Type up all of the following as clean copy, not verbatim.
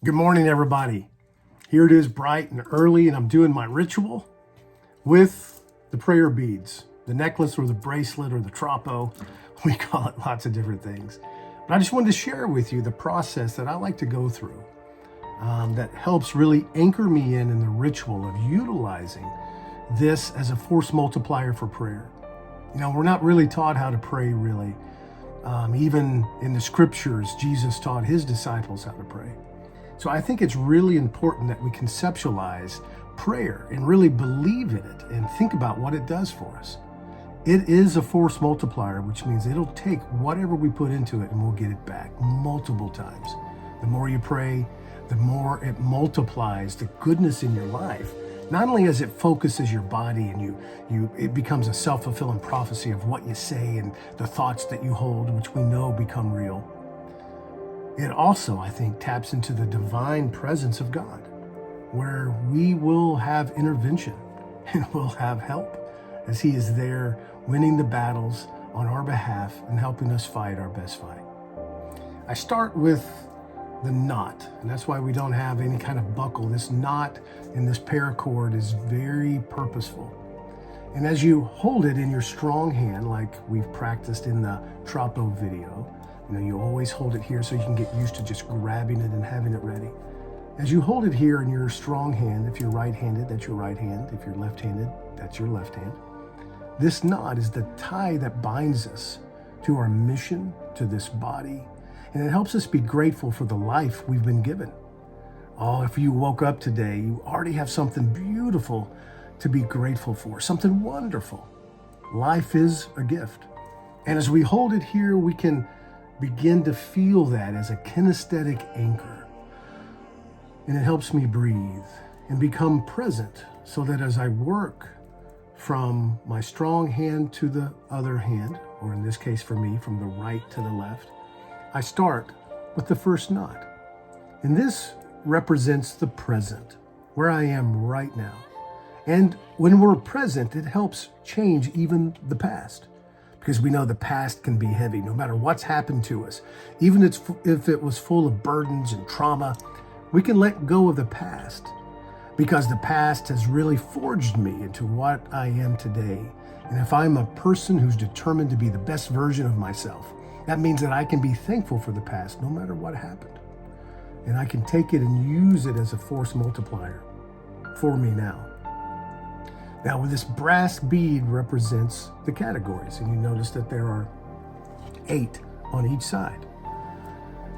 Good morning, everybody. Here it is bright and early, and I'm doing my ritual with the prayer beads, the necklace or the bracelet or the trapo. We call it lots of different things. But I just wanted to share with you the process that I like to go through that helps really anchor me in the ritual of utilizing this as a force multiplier for prayer. You know, we're not really taught how to pray, really. Even in the scriptures, Jesus taught his disciples how to pray. So I think it's really important that we conceptualize prayer and really believe in it and think about what it does for us. It is a force multiplier, which means it'll take whatever we put into it and we'll get it back multiple times. The more you pray, the more it multiplies the goodness in your life. Not only as it focuses your body and it becomes a self-fulfilling prophecy of what you say and the thoughts that you hold, which we know become real. It also, I think, taps into the divine presence of God, where we will have intervention and we'll have help as he is there winning the battles on our behalf and helping us fight our best fight. I start with the knot, and that's why we don't have any kind of buckle. This knot in this paracord is very purposeful. And as you hold it in your strong hand, like we've practiced in the Trapo video, you always hold it here so you can get used to just grabbing it and having it ready. As you hold it here in your strong hand, if you're right-handed, that's your right hand. If you're left-handed, that's your left hand. This knot is the tie that binds us to our mission, to this body, and it helps us be grateful for the life we've been given. Oh, if you woke up today, you already have something beautiful to be grateful for, something wonderful. Life is a gift. And as we hold it here, we can begin to feel that as a kinesthetic anchor. And it helps me breathe and become present so that as I work from my strong hand to the other hand, or in this case for me, from the right to the left, I start with the first knot. And this represents the present, where I am right now. And when we're present, it helps change even the past. Because we know the past can be heavy, no matter what's happened to us. Even if it was full of burdens and trauma, we can let go of the past because the past has really forged me into what I am today. And if I'm a person who's determined to be the best version of myself, that means that I can be thankful for the past no matter what happened. And I can take it and use it as a force multiplier for me now. Now, this brass bead represents the categories, and you notice that there are 8 on each side.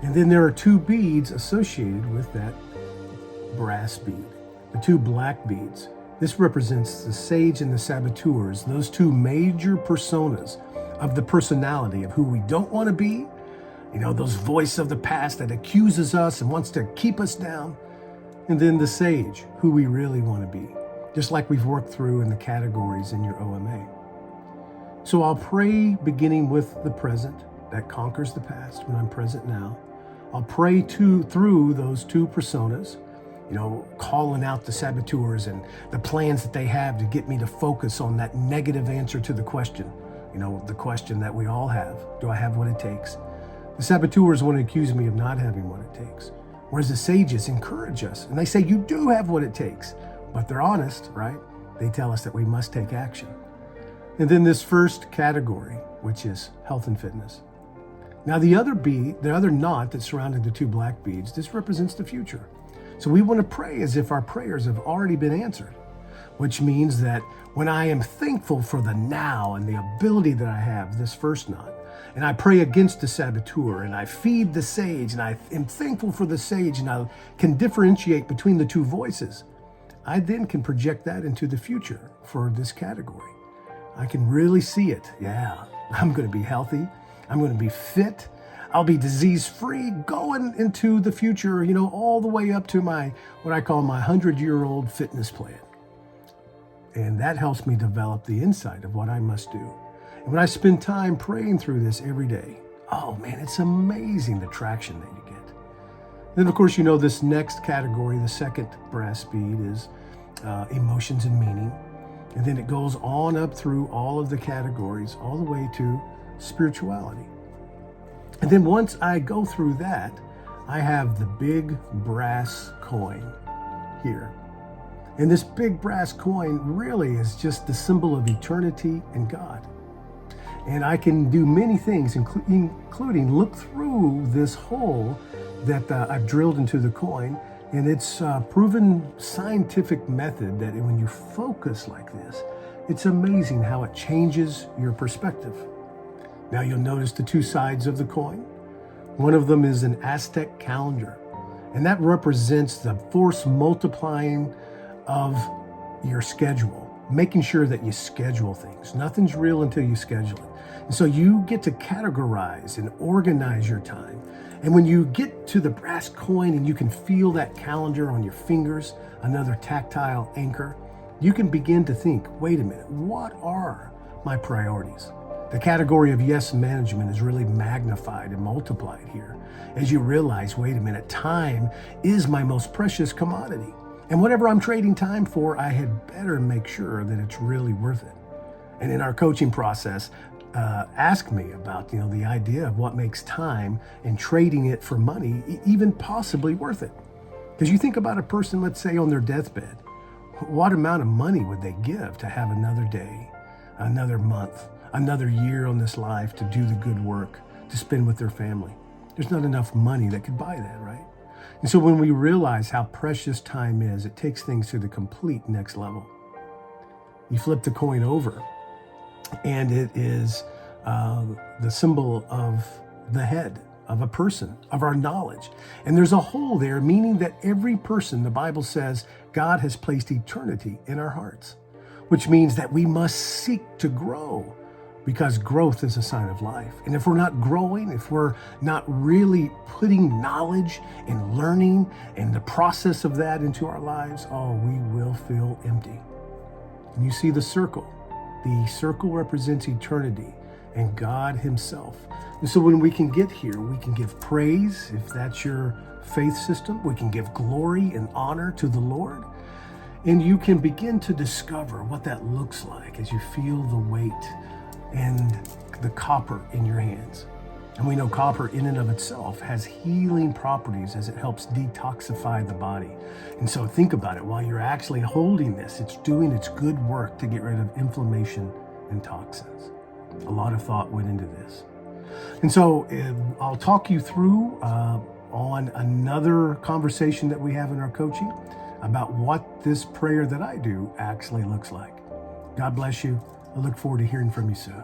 And then there are 2 beads associated with that brass bead, the 2 black beads. This represents the sage and the saboteurs, those 2 major personas of the personality of who we don't want to be, those voices of the past that accuses us and wants to keep us down, and then the sage, who we really want to be. Just like we've worked through in the categories in your OMA. So I'll pray beginning with the present that conquers the past when I'm present now. I'll pray through those 2 personas, calling out the saboteurs and the plans that they have to get me to focus on that negative answer to the question. The question that we all have. Do I have what it takes? The saboteurs want to accuse me of not having what it takes. Whereas the sages encourage us and they say, you do have what it takes. But they're honest, right? They tell us that we must take action. And then this first category, which is health and fitness. Now the other knot that surrounded the 2 black beads, this represents the future. So we want to pray as if our prayers have already been answered, which means that when I am thankful for the now and the ability that I have, this first knot, and I pray against the saboteur and I feed the sage and I am thankful for the sage and I can differentiate between the 2 voices, I then can project that into the future for this category. I can really see it. Yeah, I'm going to be healthy. I'm going to be fit. I'll be disease-free going into the future, all the way up to what I call my 100-year-old fitness plan. And that helps me develop the insight of what I must do. And when I spend time praying through this every day, oh man, it's amazing the traction that you get. Then, of course, this next category, the second brass bead, is emotions and meaning. And then it goes on up through all of the categories, all the way to spirituality. And then once I go through that, I have the big brass coin here. And this big brass coin really is just the symbol of eternity and God. And I can do many things, including look through this hole that I've drilled into the coin. And it's a proven scientific method that when you focus like this, it's amazing how it changes your perspective. Now you'll notice the two sides of the coin. One of them is an Aztec calendar, and that represents the force multiplying of your schedule, making sure that you schedule things. Nothing's real until you schedule it. And so you get to categorize and organize your time. And when you get to the brass coin and you can feel that calendar on your fingers, another tactile anchor, you can begin to think, wait a minute, what are my priorities? The category of yes management is really magnified and multiplied here as you realize, wait a minute, time is my most precious commodity. And whatever I'm trading time for, I had better make sure that it's really worth it. And in our coaching process, ask me about the idea of what makes time and trading it for money even possibly worth it. Because you think about a person, let's say on their deathbed, what amount of money would they give to have another day, another month, another year on this life to do the good work, to spend with their family? There's not enough money that could buy that, right? And so when we realize how precious time is, it takes things to the complete next level. You flip the coin over, and it is the symbol of the head of a person, of our knowledge. And there's a hole there, meaning that every person, the Bible says, God has placed eternity in our hearts, which means that we must seek to grow, because growth is a sign of life. And if we're not growing, if we're not really putting knowledge and learning and the process of that into our lives, we will feel empty. And you see the circle. The circle represents eternity and God himself. And so when we can get here, we can give praise, if that's your faith system. We can give glory and honor to the Lord. And you can begin to discover what that looks like as you feel the weight and the copper in your hands. And we know copper in and of itself has healing properties as it helps detoxify the body. And so think about it, while you're actually holding this, it's doing its good work to get rid of inflammation and toxins. A lot of thought went into this. And so I'll talk you through on another conversation that we have in our coaching about what this prayer that I do actually looks like. God bless you. I look forward to hearing from you soon.